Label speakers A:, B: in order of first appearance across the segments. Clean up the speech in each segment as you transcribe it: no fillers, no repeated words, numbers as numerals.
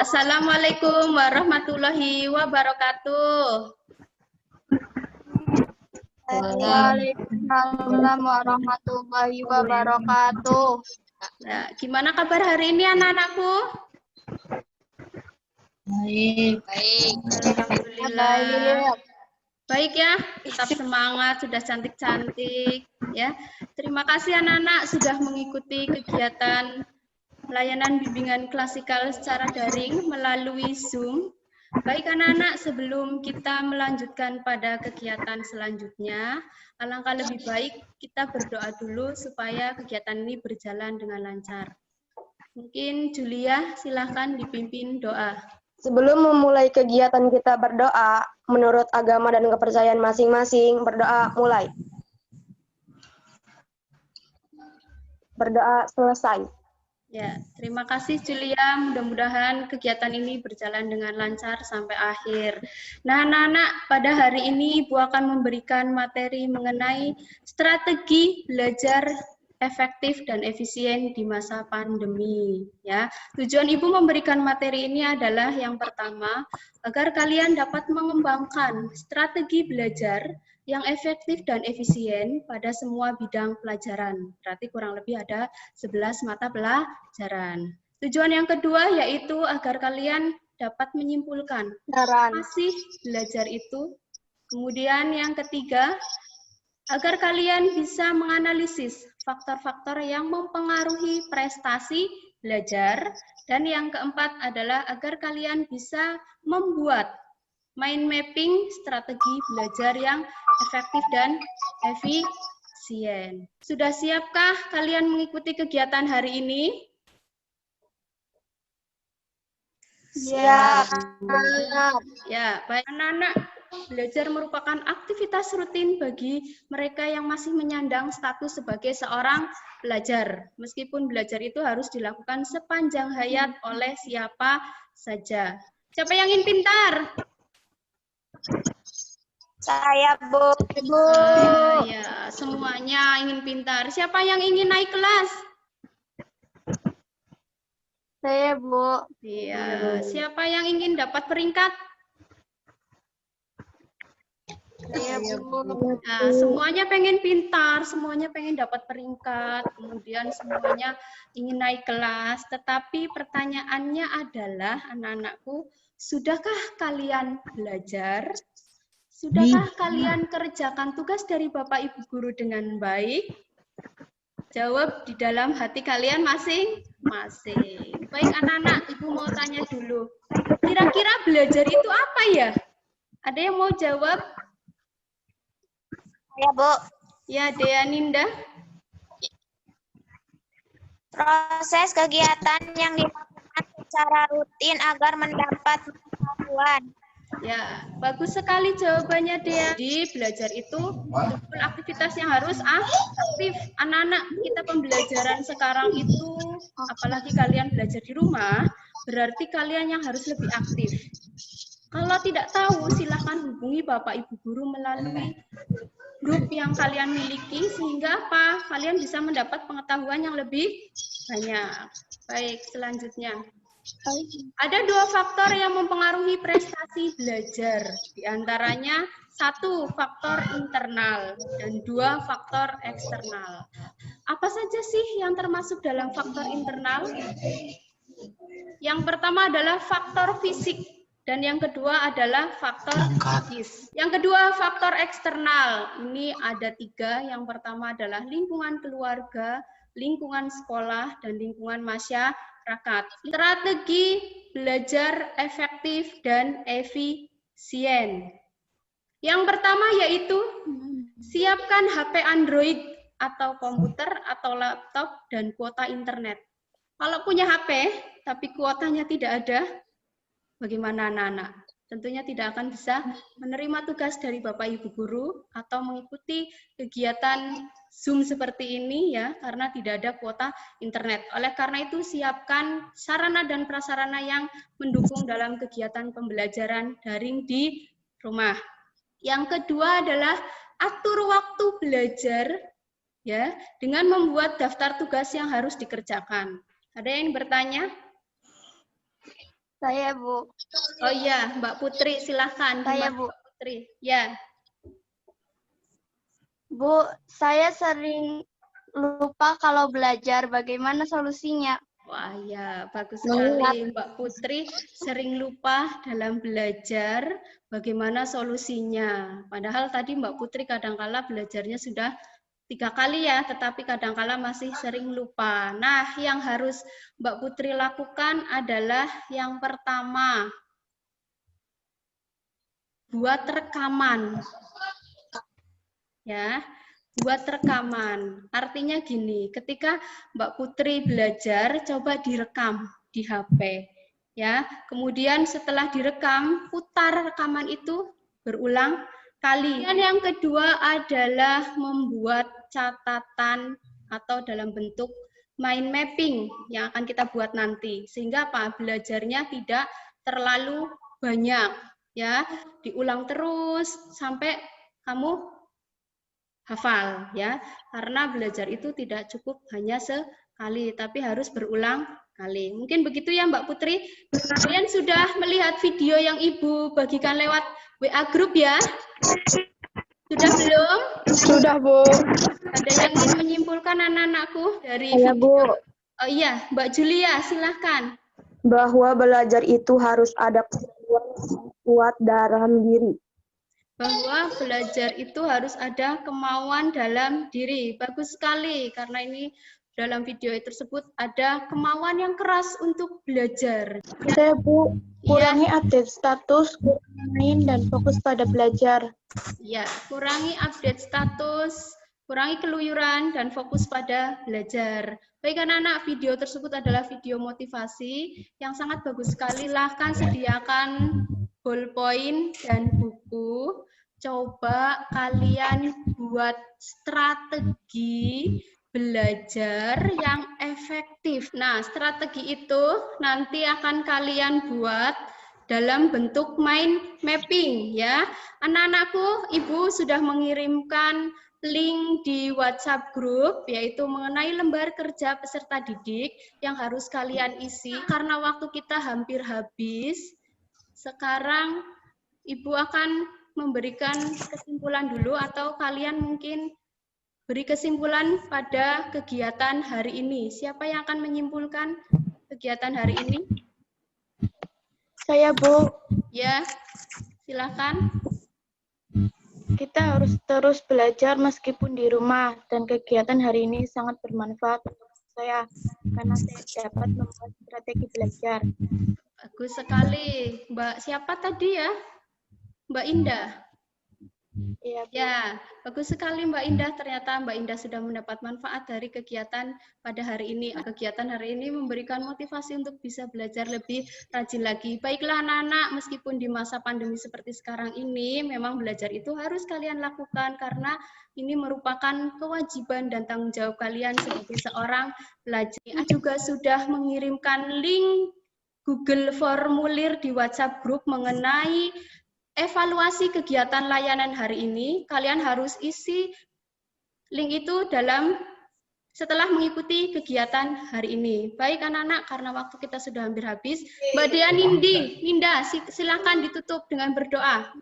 A: Assalamualaikum warahmatullahi wabarakatuh.
B: Waalaikumsalam warahmatullahi wabarakatuh.
A: Nah, gimana kabar hari ini anak-anakku?
B: Baik.
A: Alhamdulillah. Baik ya, tetap semangat, sudah cantik-cantik ya. Terima kasih anak-anak sudah mengikuti kegiatan pelayanan bimbingan klasikal secara daring melalui Zoom. Baik anak-anak, sebelum kita melanjutkan pada kegiatan selanjutnya, alangkah lebih baik kita berdoa dulu supaya kegiatan ini berjalan dengan lancar. Mungkin Julia, silahkan dipimpin doa.
C: Sebelum memulai kegiatan kita berdoa, menurut agama dan kepercayaan masing-masing, berdoa mulai. Berdoa selesai.
A: Ya, terima kasih Julia. Mudah-mudahan kegiatan ini berjalan dengan lancar sampai akhir. Nah, anak-anak, pada hari ini Ibu akan memberikan materi mengenai strategi belajar efektif dan efisien di masa pandemi. Ya, tujuan Ibu memberikan materi ini adalah yang pertama, agar kalian dapat mengembangkan strategi belajar yang efektif dan efisien pada semua bidang pelajaran. Berarti kurang lebih ada 11 mata pelajaran. Tujuan yang kedua yaitu agar kalian dapat menyimpulkan apa sih belajar itu. Kemudian yang ketiga, agar kalian bisa menganalisis faktor-faktor yang mempengaruhi prestasi belajar. Dan yang keempat adalah agar kalian bisa membuat mind mapping strategi belajar yang efektif dan efisien. Sudah siapkah kalian mengikuti kegiatan hari ini?
B: Siap.
A: Ya, baik anak-anak. Belajar merupakan aktivitas rutin bagi mereka yang masih menyandang status sebagai seorang pelajar. Meskipun belajar itu harus dilakukan sepanjang hayat oleh siapa saja. Siapa yang ingin pintar?
B: Saya, Bu.
A: Ya, semuanya ingin pintar. Siapa yang ingin naik kelas?
B: Saya, Bu.
A: Iya. Siapa yang ingin dapat peringkat?
B: Saya, Bu.
A: Nah, semuanya pengen pintar, semuanya pengen dapat peringkat, kemudian semuanya ingin naik kelas. Tetapi pertanyaannya adalah, anak-anakku, sudahkah kalian belajar? Sudahkah kalian kerjakan tugas dari Bapak Ibu Guru dengan baik? Jawab di dalam hati kalian masing-masing. Baik anak-anak, Ibu mau tanya dulu. Kira-kira belajar itu apa ya? Ada yang mau jawab?
B: Saya, Bu.
A: Ya, Dea Ninda.
B: Proses kegiatan yang dilakukan secara rutin agar mendapat pengetahuan.
A: Ya, bagus sekali jawabannya Dea. Jadi belajar itu betul aktivitas yang harus aktif. Anak-anak kita pembelajaran sekarang itu, apalagi kalian belajar di rumah, berarti kalian yang harus lebih aktif. Kalau tidak tahu, silahkan hubungi Bapak Ibu Guru melalui grup yang kalian miliki, sehingga apa? Kalian bisa mendapat pengetahuan yang lebih banyak. Baik, selanjutnya. Ada dua faktor yang mempengaruhi prestasi belajar. Di antaranya, satu faktor internal dan dua faktor eksternal. Apa saja sih yang termasuk dalam faktor internal? Yang pertama adalah faktor fisik dan yang kedua adalah faktor psikis. Yang kedua faktor eksternal. Ini ada tiga. Yang pertama adalah lingkungan keluarga, lingkungan sekolah, dan lingkungan masyarakat. Strategi belajar efektif dan efisien. Yang pertama yaitu siapkan HP Android atau komputer atau laptop dan kuota internet. Kalau punya HP tapi kuotanya tidak ada, bagaimana anak-anak? Tentunya tidak akan bisa menerima tugas dari Bapak Ibu Guru atau mengikuti kegiatan Zoom seperti ini ya, karena tidak ada kuota internet. Oleh karena itu siapkan sarana dan prasarana yang mendukung dalam kegiatan pembelajaran daring di rumah. Yang kedua adalah atur waktu belajar ya dengan membuat daftar tugas yang harus dikerjakan. Ada yang bertanya?
B: Saya, Bu.
A: Oh iya, Mbak Putri, silahkan.
B: Saya,
A: Gimana,
B: Bu.
A: Mbak Putri? Ya.
B: Bu, saya sering lupa kalau belajar. Bagaimana solusinya?
A: Wah ya, bagus sekali Mbak Putri sering lupa dalam belajar. Bagaimana solusinya? Padahal tadi Mbak Putri kadangkala belajarnya sudah 3 kali ya, tetapi kadangkala masih sering lupa. Nah, yang harus Mbak Putri lakukan adalah yang pertama, buat rekaman. Ya, buat rekaman. Artinya gini, ketika Mbak Putri belajar, coba direkam di HP. Ya, kemudian setelah direkam, putar rekaman itu berulang kali. Dan yang kedua adalah membuat catatan atau dalam bentuk mind mapping yang akan kita buat nanti. Sehingga apa? Belajarnya tidak terlalu banyak. Ya, diulang terus sampai kamu hafal ya, karena belajar itu tidak cukup hanya sekali tapi harus berulang kali. Mungkin begitu ya Mbak Putri. Kalian sudah melihat video yang Ibu bagikan lewat WA grup ya? Sudah belum?
C: Sudah, Bu.
A: Ada yang ingin menyimpulkan anak-anakku dari
C: Saya,
A: video?
C: Bu.
A: Oh iya, Mbak Julia silahkan.
C: Bahwa belajar itu harus ada kesatuan kuat dalam diri.
A: Bahwa belajar itu harus ada kemauan dalam diri. Bagus sekali, karena ini dalam video tersebut ada kemauan yang keras untuk belajar.
D: Saya, Bu, kurangi
A: Ya,
D: update status, kurangi main, dan fokus pada belajar.
A: ya, kurangi update status, kurangi keluyuran, dan fokus pada belajar. Baik anak-anak, video tersebut adalah video motivasi yang sangat bagus sekali. Silahkan sediakan ballpoint dan buku. Coba kalian buat strategi belajar yang efektif. Nah, strategi itu nanti akan kalian buat dalam bentuk mind mapping ya. Anak-anakku, Ibu sudah mengirimkan link di WhatsApp grup yaitu mengenai lembar kerja peserta didik yang harus kalian isi karena waktu kita hampir habis. Sekarang Ibu akan memberikan kesimpulan dulu atau kalian mungkin beri kesimpulan pada kegiatan hari ini. Siapa yang akan menyimpulkan kegiatan hari ini?
D: Saya, Bu,
A: Ya, silakan.
D: kita harus terus belajar meskipun di rumah, dan kegiatan hari ini sangat bermanfaat untuk saya, karena saya dapat membuat strategi belajar.
A: Bagus sekali. Mbak siapa tadi ya? Mbak Indah.
D: Iya, Bu.
A: Ya, bagus sekali Mbak Indah. Ternyata Mbak Indah sudah mendapat manfaat dari kegiatan pada hari ini. Kegiatan hari ini memberikan motivasi untuk bisa belajar lebih rajin lagi. Baiklah anak-anak, meskipun di masa pandemi seperti sekarang ini, memang belajar itu harus kalian lakukan karena ini merupakan kewajiban dan tanggung jawab kalian sebagai seorang pelajar. Juga sudah mengirimkan link Google Formulir di WhatsApp grup mengenai evaluasi kegiatan layanan hari ini. Kalian harus isi link itu setelah mengikuti kegiatan hari ini. Baik anak-anak, karena waktu kita sudah hampir habis. Mbak Dea Ninda, silakan ditutup dengan berdoa.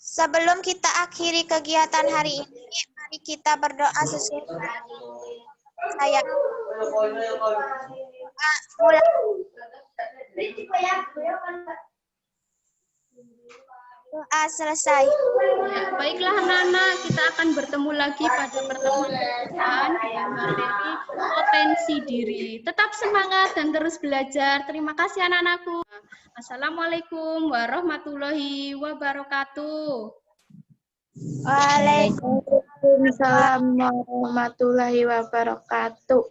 B: Sebelum kita akhiri kegiatan hari ini, mari kita berdoa sesuai saya. Doa selesai.
A: Ya, baiklah anak-anak, kita akan bertemu lagi pada pertemuan berikutnya dengan materi potensi diri. Tetap semangat dan terus belajar. Terima kasih anak-anakku. Assalamualaikum warahmatullahi wabarakatuh.
D: Waalaikumsalam warahmatullahi wabarakatuh.